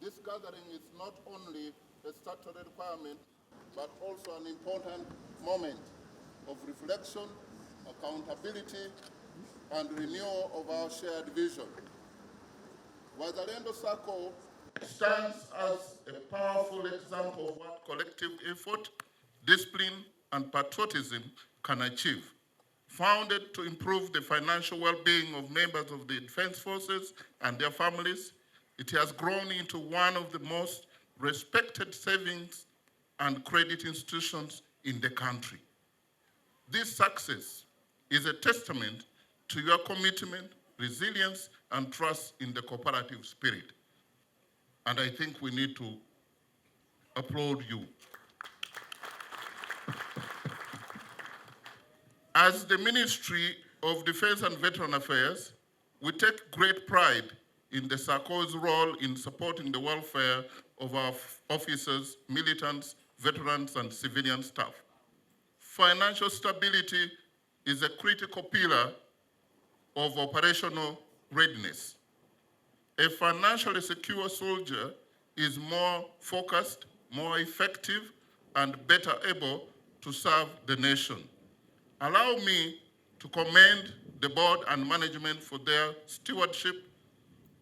This gathering is not only a statutory requirement, but also an important moment of reflection, accountability, and renewal of our shared vision. Wazalendo SACCO stands as a powerful example of what collective effort, discipline, and patriotism can achieve. Founded to improve the financial well-being of members of the defense forces and their families, it has grown into one of the most respected savings and credit institutions in the country. This success is a testament to your commitment, resilience, and trust in the cooperative spirit. And I think we need to applaud you. As the Ministry of Defense and Veteran Affairs, we take great pride in the SACCO's role in supporting the welfare of our officers, militants, veterans, and civilian staff. Financial stability is a critical pillar of operational readiness. A financially secure soldier is more focused, more effective, and better able to serve the nation. Allow me to commend the board and management for their stewardship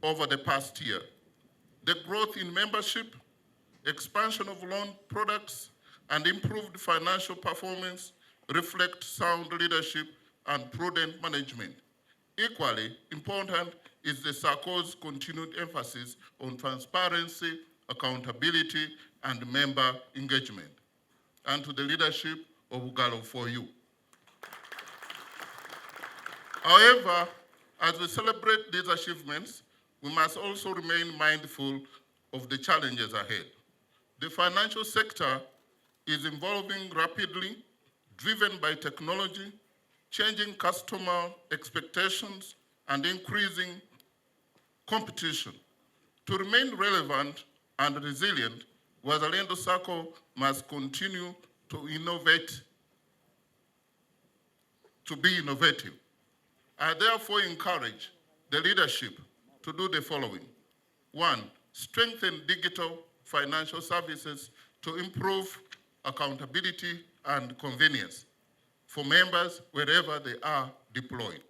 over the past year. The growth in membership, expansion of loan products, and improved financial performance reflect sound leadership and prudent management. Equally important is the SACCO's continued emphasis on transparency, accountability, and member engagement, and to the leadership of Ugalo for You. However, as we celebrate these achievements, we must also remain mindful of the challenges ahead. The financial sector is evolving rapidly, driven by technology, changing customer expectations, and increasing competition. To remain relevant and resilient, Wazalendo SACCO must continue to innovate, to be innovative. I therefore encourage the leadership to do the following. 1, strengthen digital financial services to improve accountability and convenience for members wherever they are deployed.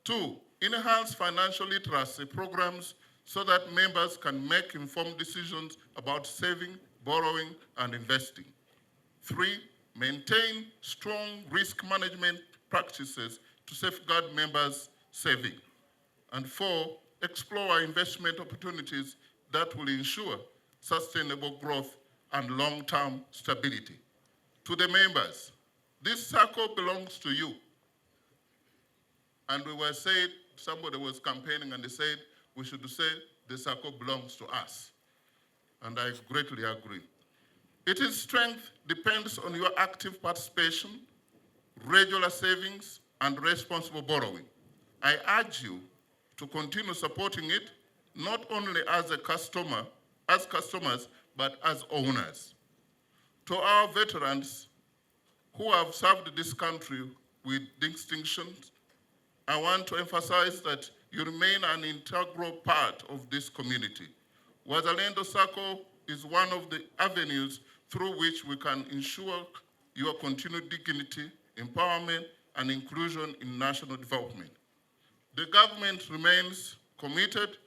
2, enhance financial literacy programs so that members can make informed decisions about saving, borrowing, and investing. 3, maintain strong risk management practices to safeguard members' saving. And 4, explore investment opportunities that will ensure sustainable growth and long-term stability. To the members, this SACCO belongs to you. And we were said, somebody was campaigning and they said, we should say the SACCO belongs to us. And I greatly agree. Its strength depends on your active participation, regular savings, and responsible borrowing. I urge you to continue supporting it, not only as customers, but as owners. To our veterans who have served this country with distinctions, I want to emphasize that you remain an integral part of this community. Wazalendo SACCO is one of the avenues through which we can ensure your continued dignity, empowerment, and inclusion in national development. The government remains committed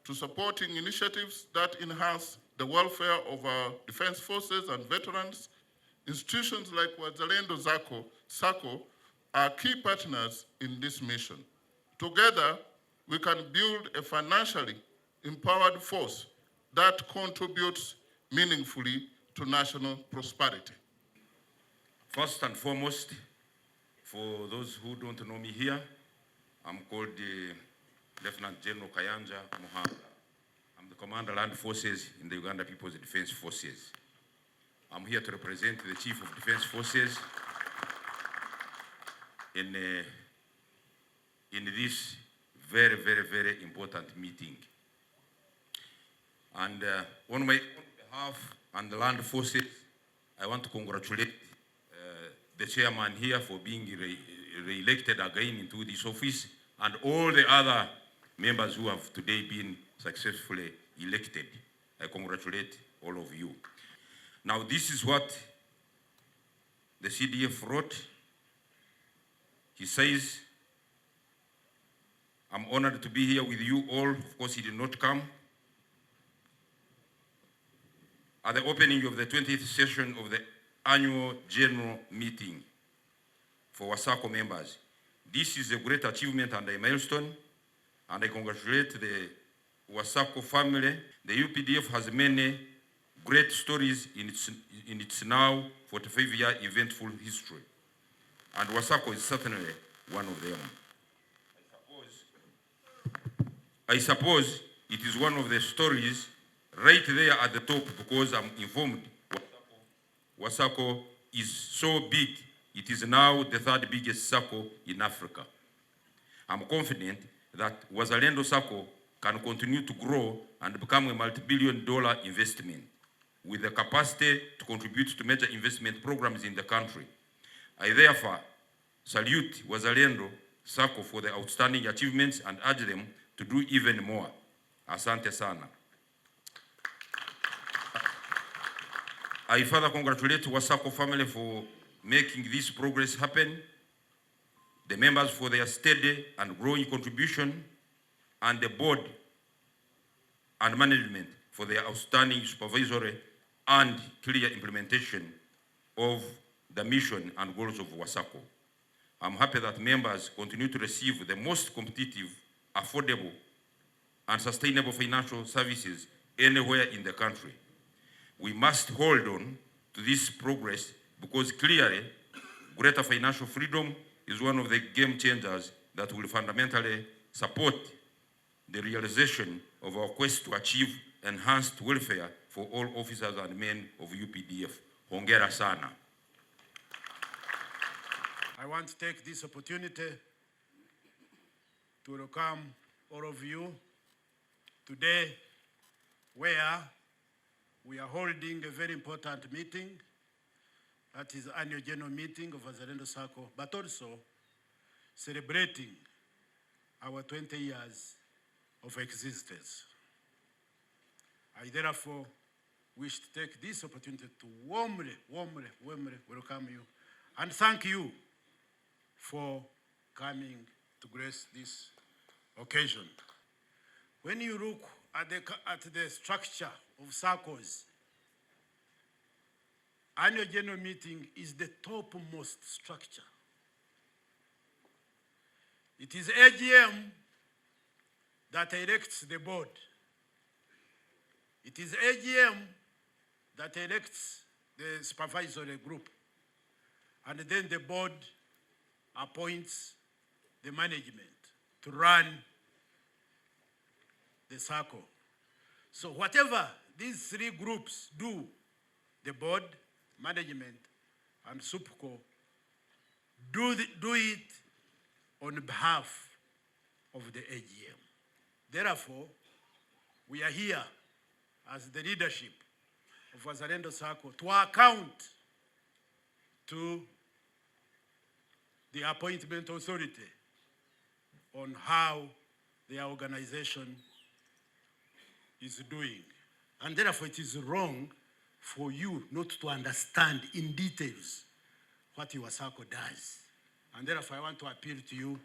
to supporting initiatives that enhance the welfare of our defense forces and veterans. Institutions like Wazalendo SACCO are key partners in this mission. Together, we can build a financially empowered force that contributes meaningfully to national prosperity. First and foremost, for those who don't know me here, I'm called Lieutenant General Kayanja Muhanga. I'm the Commander Land Forces in the Uganda People's Defense Forces. I'm here to represent the Chief of Defense Forces in this very, very, very important meeting. And on my own behalf and the Land Forces, I want to congratulate the chairman here for being re-elected again into this office, and all the other members who have today been successfully elected. I congratulate all of you. Now, this is what the CDF wrote. He says, I'm honored to be here with you all. Of course, he did not come. At the opening of the 20th session of the annual general meeting for SACCO members. This is a great achievement and a milestone, and I congratulate the SACCO family. The UPDF has many great stories in its now 45-year eventful history, and SACCO is certainly one of them. I suppose it is one of the stories right there at the top, because I'm informed SACCO is so big, it is now the third biggest SACCO in Africa. I'm confident that Wazalendo SACCO can continue to grow and become a multi-billion-dollar investment with the capacity to contribute to major investment programs in the country. I therefore salute Wazalendo SACCO for the outstanding achievements and urge them to do even more. Asante sana. I further congratulate SACCO family for making this progress happen, the members for their steady and growing contribution, and the board and management for their outstanding supervisory and clear implementation of the mission and goals of SACCO. I'm happy that members continue to receive the most competitive, affordable, and sustainable financial services anywhere in the country. We must hold on to this progress because clearly greater financial freedom is one of the game changers that will fundamentally support the realization of our quest to achieve enhanced welfare for all officers and men of UPDF. Hongera sana. I want to take this opportunity to welcome all of you today, where we are holding a very important meeting, that is the annual general meeting of Wazalendo SACCO, but also celebrating our 20 years of existence. I therefore wish to take this opportunity to warmly welcome you and thank you for coming to grace this occasion. When you look at the structure of SACCOs, annual general meeting is the topmost structure. It is AGM that elects the board. It is AGM that elects the supervisory group. And then the board appoints the management to run the SACCO. So whatever these three groups do, the board, management, and SUPCO, do it on behalf of the AGM. Therefore, we are here as the leadership of Wazalendo SACCO to account to the appointment authority on how the organization is doing. And therefore it is wrong for you not to understand in details what your SACCO does. And therefore I want to appeal to you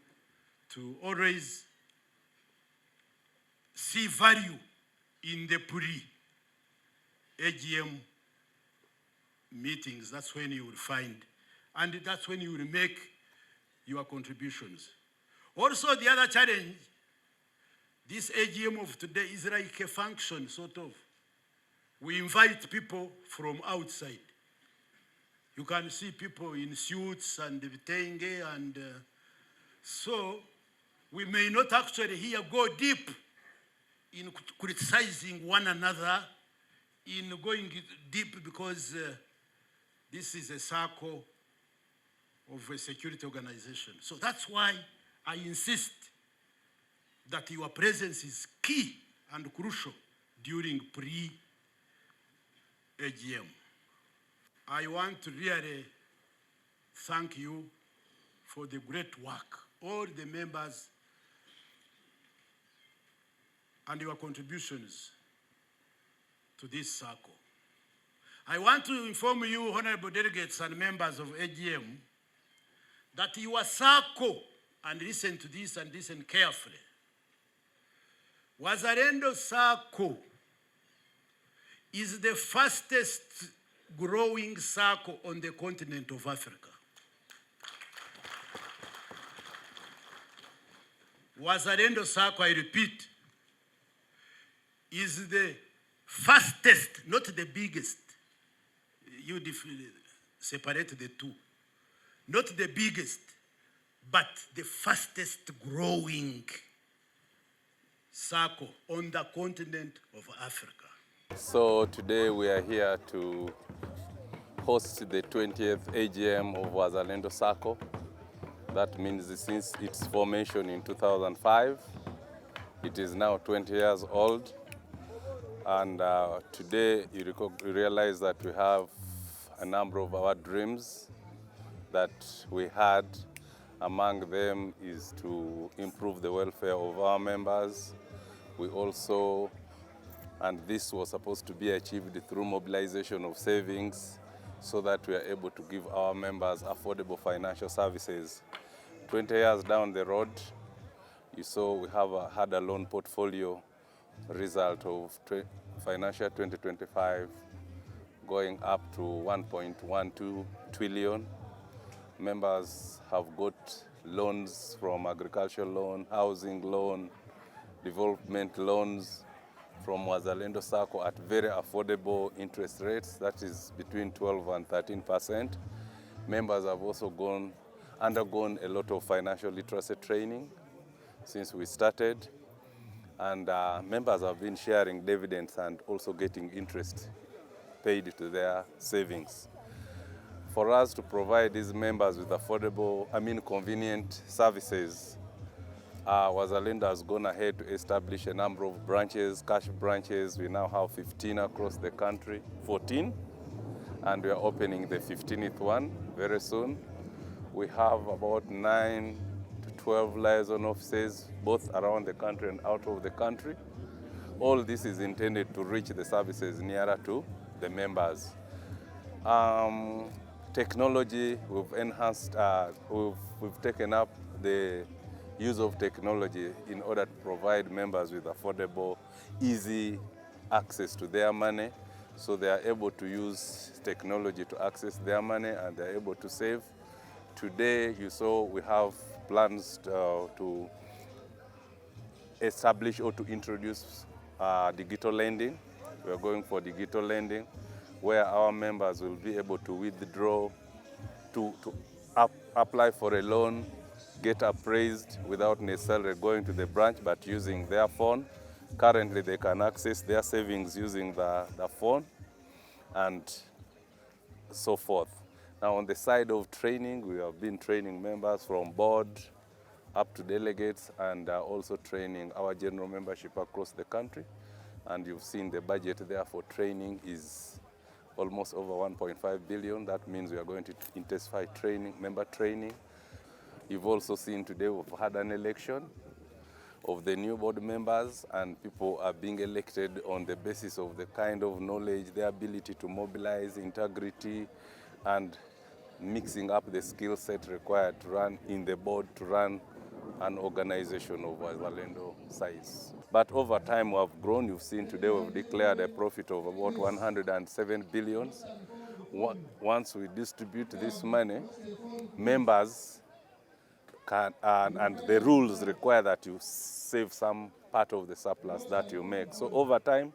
to always see value in the pre-AGM meetings. That's when you will find, and that's when you will make your contributions. Also, the other challenge, this AGM of today is like a function, sort of. We invite people from outside. You can see people in suits and vitenge, and so we may not actually here go deep in criticizing one another, in going deep, because this is a SACCO of a security organization. So that's why I insist that your presence is key and crucial during pre-AGM. I want to really thank you for the great work, all the members, and your contributions to this SACCO. I want to inform you, honorable delegates and members of AGM, that your SACCO, and listen to this and listen carefully, Wazalendo SACCO is the fastest growing SACCO on the continent of Africa. Wazalendo SACCO, I repeat, is the fastest, not the biggest. You separate the two. Not the biggest, but the fastest growing SACCO on the continent of Africa. So today we are here to host the 20th AGM of Wazalendo SACCO. That means since its formation in 2005, it is now 20 years old. And today you realize that we have a number of our dreams that we had. Among them is to improve the welfare of our members. We also, and this was supposed to be achieved through mobilization of savings so that we are able to give our members affordable financial services. 20 years down the road, you saw we have had a loan portfolio result of financial 2025 going up to 1.12 trillion. Members have got loans from agricultural loan, housing loan, development loans from Wazalendo SACCO at very affordable interest rates, that is between 12 and 13%. Members have also undergone a lot of financial literacy training since we started, and members have been sharing dividends and also getting interest paid to their savings. For us to provide these members with affordable, convenient services, Wazalendo has gone ahead to establish a number of branches, cash branches. We now have 15 across the country, 14, and we are opening the 15th one very soon. We have about 9 to 12 liaison offices, both around the country and out of the country. All this is intended to reach the services nearer to the members. Technology, we've enhanced, we've taken up the use of technology in order to provide members with affordable, easy access to their money, so they are able to use technology to access their money and they're able to save. Today, you saw we have plans to establish or to introduce digital lending. We are going for digital lending, where our members will be able to withdraw, to apply for a loan, get appraised without necessarily going to the branch, but using their phone. Currently, they can access their savings using the phone and so forth. Now, on the side of training, we have been training members from board up to delegates, and also training our general membership across the country. And you've seen the budget there for training is almost over 1.5 billion. That means we are going to intensify training, member training. You've also seen today we've had an election of the new board members, and people are being elected on the basis of the kind of knowledge, their ability to mobilize, integrity, and mixing up the skill set required to run in the board, to run an organization of Wazalendo size. But over time we have grown. You've seen today we've declared a profit of about 107 billion. Once we distribute this money, members can, and the rules require that you save some part of the surplus that you make. So over time,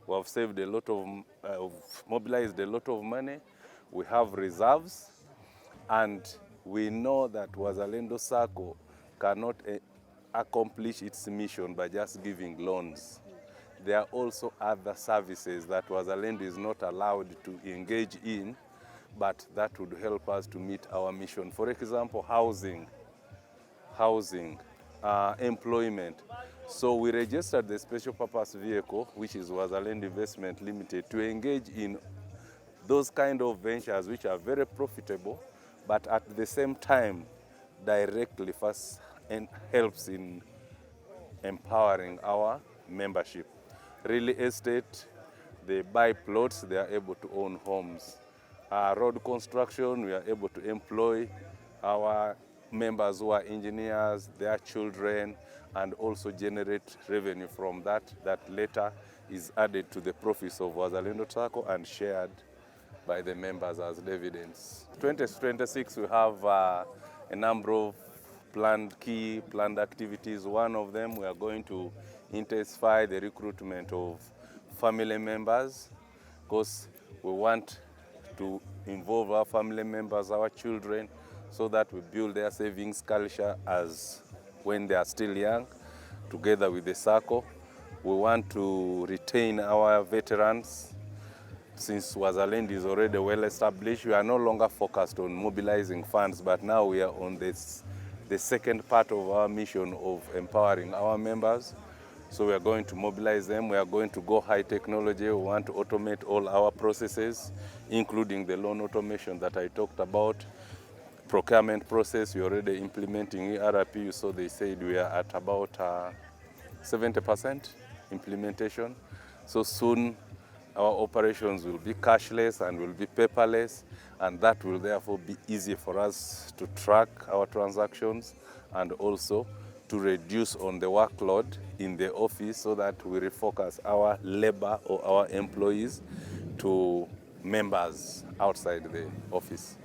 we have saved a lot of, mobilized a lot of money. We have reserves, and we know that Wazalendo SACCO cannot accomplish its mission by just giving loans. There are also other services that Wazalendo is not allowed to engage in, but that would help us to meet our mission. For example, housing, employment. So we registered the special purpose vehicle, which is Wazalendo Investment Limited, to engage in those kind of ventures which are very profitable, but at the same time directly first helps in empowering our membership. Real estate, they buy plots, they are able to own homes. Road construction, we are able to employ our members who are engineers, their children, and also generate revenue from that, that later is added to the profits of Wazalendo SACCO and shared by the members as dividends. 2026, we have a number of key planned activities. One of them, we are going to intensify the recruitment of family members, because we want to involve our family members, our children, so that we build their savings culture as when they are still young, together with the SACCO. We want to retain our veterans. Since Wazalendo is already well established, we are no longer focused on mobilizing funds, but now we are on the second part of our mission of empowering our members. So we are going to mobilize them. We are going to go high technology. We want to automate all our processes, including the loan automation that I talked about. Procurement process, we're already implementing ERP, so they said we are at about 70% implementation. So soon our operations will be cashless and will be paperless, and that will therefore be easy for us to track our transactions and also to reduce on the workload in the office, so that we refocus our labor or our employees to members outside the office.